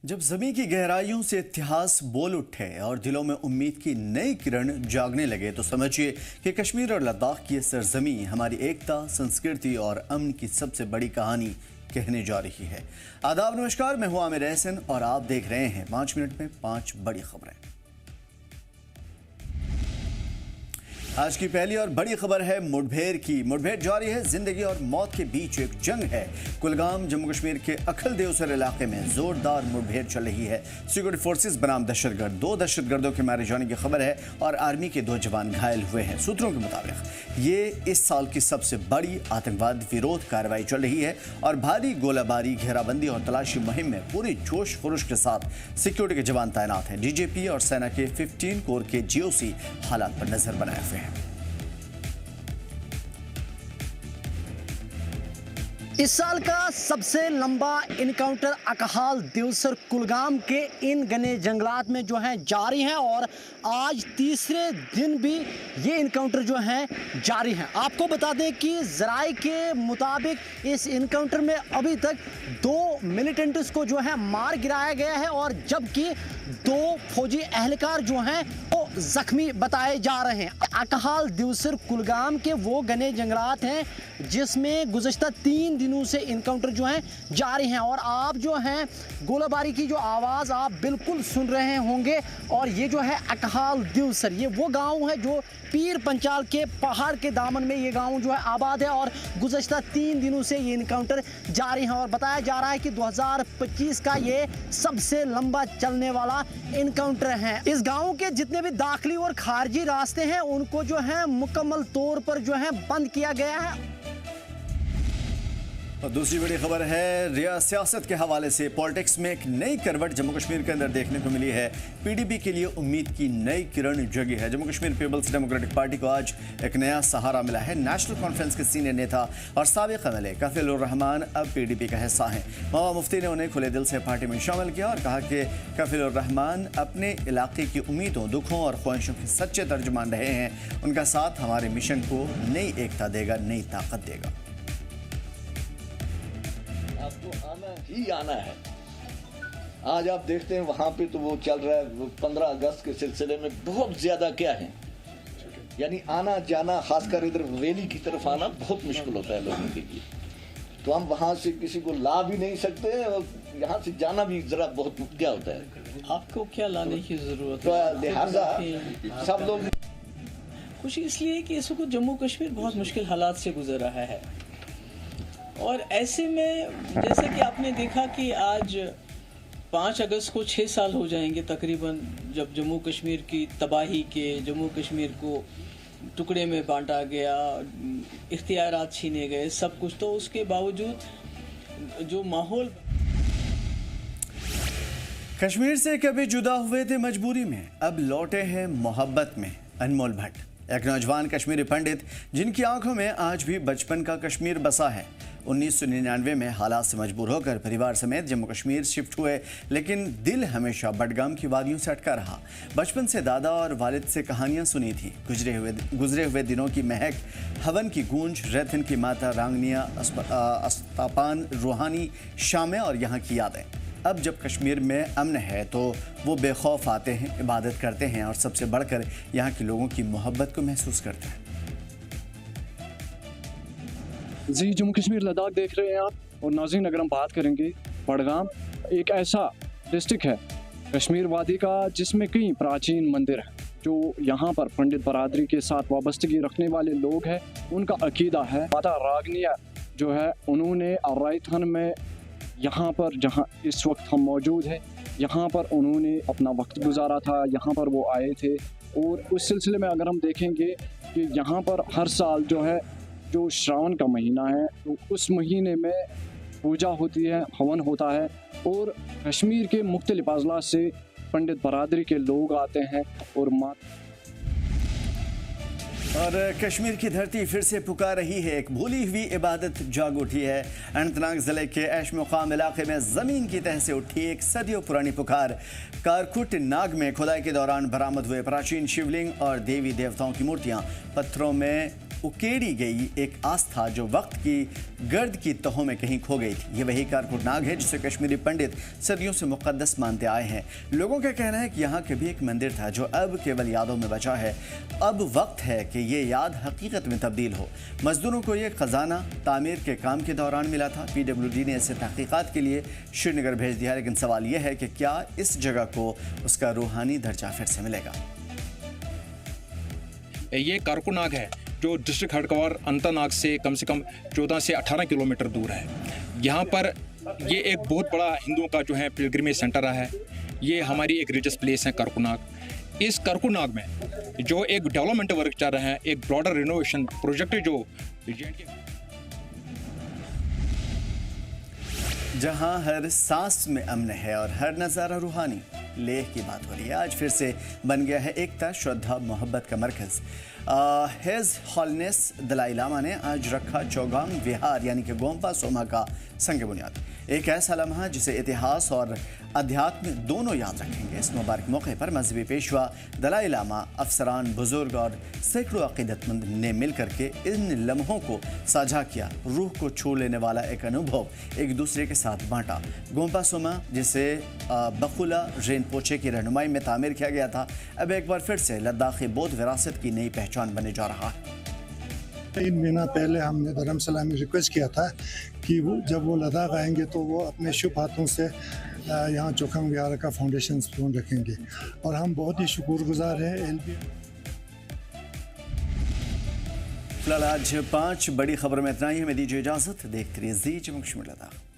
जब जमीन की गहराइयों से इतिहास बोल उठे और दिलों में उम्मीद की नई किरण जागने लगे तो समझिए कि कश्मीर और लद्दाख की सरजमी हमारी एकता, संस्कृति और अमन की सबसे बड़ी कहानी कहने जा रही है। आदाब, नमस्कार, मैं हूं आमिर एहसन और आप देख रहे हैं 5 मिनट में 5 बड़ी खबरें। आज की पहली और बड़ी खबर है मुठभेड़ की। मुठभेड़ जारी है, जिंदगी और मौत के बीच एक जंग है। कुलगाम जम्मू कश्मीर के अखल देवसर इलाके में जोरदार मुठभेड़ चल रही है। सिक्योरिटी फोर्सेस बनाम दहशतगर्द, 2 दहशतगर्दों के मारे जाने की खबर है और आर्मी के 2 जवान घायल हुए हैं। सूत्रों के मुताबिक ये इस साल की सबसे बड़ी आतंकवाद विरोध कार्रवाई चल रही है और भारी गोलाबारी, घेराबंदी और तलाशी मुहिम में पूरी जोश खरोश के साथ सिक्योरिटी के जवान तैनात हैं। डीजीपी और सेना के 15 कोर के जीओसी हालात पर नजर बनाए हुए हैं। इस साल का सबसे लंबा इनकाउंटर अकहाल देवसर कुलगाम के इन घने जंगलात में जो है जारी है और आज तीसरे दिन भी ये इनकाउंटर जो है जारी है। आपको बता दें कि ज़राए के मुताबिक इस इनकाउंटर में अभी तक 2 मिलिटेंट्स को जो है मार गिराया गया है और जबकि 2 फौजी एहलकार जो हैं वो जख्मी बताए जा रहे हैं। अकहाल देवसर कुलगाम के वो घने जंगलात हैं जिसमें गुज़श्ता 3 दिनों से इनकाउंटर जो है जारी हैं और आप जो हैं गोलाबारी की जो आवाज़ आप बिल्कुल सुन रहे होंगे। और ये जो है अकहाल देवसर, ये वो गांव है जो पीर पंचाल के पहाड़ के दामन में ये गांव जो है आबाद है और गुज़श्ता 3 दिनों से ये इनकाउंटर जारी है और बताया जा रहा है कि 2025 का ये सबसे लंबा चलने वाला इनकाउंटर है। इस गांव के जितने भी दाखिली और खारजी रास्ते हैं उनको जो है मुकम्मल तौर पर जो है बंद किया गया है। और दूसरी बड़ी खबर है सियासत के हवाले से। पॉलिटिक्स में एक नई करवट जम्मू कश्मीर के अंदर देखने को मिली है। पीडीपी के लिए उम्मीद की नई किरण जगी है। Jammu Kashmir Peoples Democratic Party को आज एक नया सहारा मिला है। नेशनल कॉन्फ्रेंस के सीनियर नेता और साबिक एमएलए कफील उर रहमान अब पीडीपी का हिस्सा हैं। महबूबा मुफ्ती ने उन्हें खुले दिल से पार्टी में शामिल किया और कहा कि कफील उर रहमान अपने इलाके की उम्मीदों, दुखों और ख्वाहिशों के सच्चे तर्जुमान रहे हैं। उनका साथ हमारे मिशन को नई एकता देगा, नई ताकत देगा। आपको आना ही आना है। आज आप देखते हैं वहां पे तो वो चल रहा है 15 अगस्त के सिलसिले में बहुत ज्यादा क्या है, यानी आना जाना, खासकर इधर वैली की तरफ आना बहुत मुश्किल होता है लोगों के लिए। तो हम वहां से किसी को ला भी नहीं सकते और यहाँ से जाना भी जरा बहुत क्या होता है। आपको क्या लाने की जरूरत तो है? लिहाजा सब लोग खुशी इसलिए कि इस वक्त जम्मू कश्मीर बहुत मुश्किल हालात से गुजर रहा है और ऐसे में जैसे कि आपने देखा कि आज 5 अगस्त को 6 साल हो जाएंगे तकरीबन जब जम्मू कश्मीर की तबाही के, जम्मू कश्मीर को टुकड़े में बांटा गया, इख्तियारात छीने गए, सब कुछ। तो उसके बावजूद जो माहौल कश्मीर से कभी जुदा हुए थे मजबूरी में, अब लौटे हैं मोहब्बत में। अनमोल भट्ट, एक नौजवान कश्मीरी पंडित जिनकी आंखों में आज भी बचपन का कश्मीर बसा है। 1999 में हालात से मजबूर होकर परिवार समेत जम्मू कश्मीर शिफ्ट हुए, लेकिन दिल हमेशा बडगाम की वादियों से अटका रहा। बचपन से दादा और वालिद से कहानियां सुनी थी, गुजरे हुए दिनों की महक, हवन की गूंज, रैथन की माता रांगनिया, अस्तापान, रूहानी शामें और यहाँ की यादें। अब जब कश्मीर में अमन है तो वो बेखौफ आते हैं, इबादत करते हैं और सबसे बढ़कर यहाँ के लोगों की मोहब्बत को महसूस करते हैं। जी, जम्मू कश्मीर लद्दाख देख रहे हैं आप। और नाज़रीन, अगर हम बात करेंगे, बडगाम एक ऐसा डिस्ट्रिक्ट है कश्मीर वादी का जिसमें कई प्राचीन मंदिर हैं। जो यहाँ पर पंडित बरादरी के साथ वाबस्तगी रखने वाले लोग हैं उनका अकीदा है। माता रागनिया जो है उन्होंने रायथन में, यहाँ पर जहाँ इस वक्त हम मौजूद हैं, यहाँ पर उन्होंने अपना वक्त गुजारा था, यहाँ पर वो आए थे। और उस सिलसिले में अगर हम देखेंगे कि यहाँ पर हर साल जो है, जो श्रावण का महीना है, तो उस महीने में पूजा होती है, हवन होता है और कश्मीर के मुख्तलिफ अजला से पंडित बरादरी के लोग आते हैं और कश्मीर की धरती फिर से पुकार रही है। एक भूली हुई इबादत जाग उठी है। अनंतनाग जिले के ऐश मुकाम इलाके में ज़मीन की तह से उठी एक सदियों पुरानी पुकार। कारकुट नाग में खुदाई के दौरान बरामद हुए प्राचीन शिवलिंग और देवी देवताओं की मूर्तियां पत्थरों में उकेड़ी गई एक आस्था जो वक्त की गर्द की तहों में कहीं खो गई थी। ये वही कारकुटनाग है जिसे कश्मीरी पंडित सदियों से मुकद्दस मानते आए हैं। लोगों का कहना है कि यहाँ के भी एक मंदिर था जो अब केवल यादों में बचा है। अब वक्त है कि ये याद हकीकत में तब्दील हो। मजदूरों को ये खजाना तामीर के काम के दौरान मिला था। PWD ने इसे तहकीकात के लिए श्रीनगर भेज दिया, लेकिन सवाल यह है कि क्या इस जगह को उसका रूहानी दर्जा फिर से मिलेगा। ये कारकुनाग है जो डिस्ट्रिक्ट हेडक्वार्टर अंतरनाग से कम 14 से 18 किलोमीटर दूर है। यहाँ पर ये एक बहुत बड़ा हिंदुओं का जो है पिलग्रिमेज सेंटर है। ये हमारी एक रिलीजियस प्लेस है कारकुनाग। इस कारकुनाग में जो एक डेवलपमेंट वर्क चल रहा है, एक ब्रॉडर रिनोवेशन प्रोजेक्ट जो जहां हर सांस में अमन है और हर नज़ारा रूहानी, लेह की बात हो रही है। आज फिर से बन गया है एकता, श्रद्धा, मोहब्बत का मरकज़। हिज हॉलनेस दलाई लामा ने आज रखा चौगाम विहार यानी कि गोम्पा सोमा का संग बुनियाद। एक ऐसा लम्हा जिसे इतिहास और अध्यात्म दोनों याद रखेंगे। इस मुबारक मौके पर मजहबी पेशवा दलाई लामा, अफसरान, बुजुर्ग और सैकड़ों अकीदतमंद ने मिलकर के इन लम्हों को साझा किया। रूह को छू लेने वाला एक अनुभव एक दूसरे के साथ बांटा। गोम्पा सोमा जिसे बकुला रिनपोचे की रहनुमाई में तामीर किया गया था, अब एक बार फिर से लद्दाखी बौद्ध विरासत की नई पहचान बनने जा रहा है। 3 महीना पहले हमने धर्मशाला में रिक्वेस्ट किया था कि जब वो लद्दाख आएंगे तो वो अपने शुभ हाथों से यहाँ चौखाम विहार का फाउंडेशन स्टोन रखेंगे और हम बहुत ही शुक्रगुजार हैं। फिलहाल आज 5 बड़ी खबरों में इतना ही। हमें दीजिए इजाज़त। देखते रहिए ज़ी जम्मू कश्मीर लद्दाख।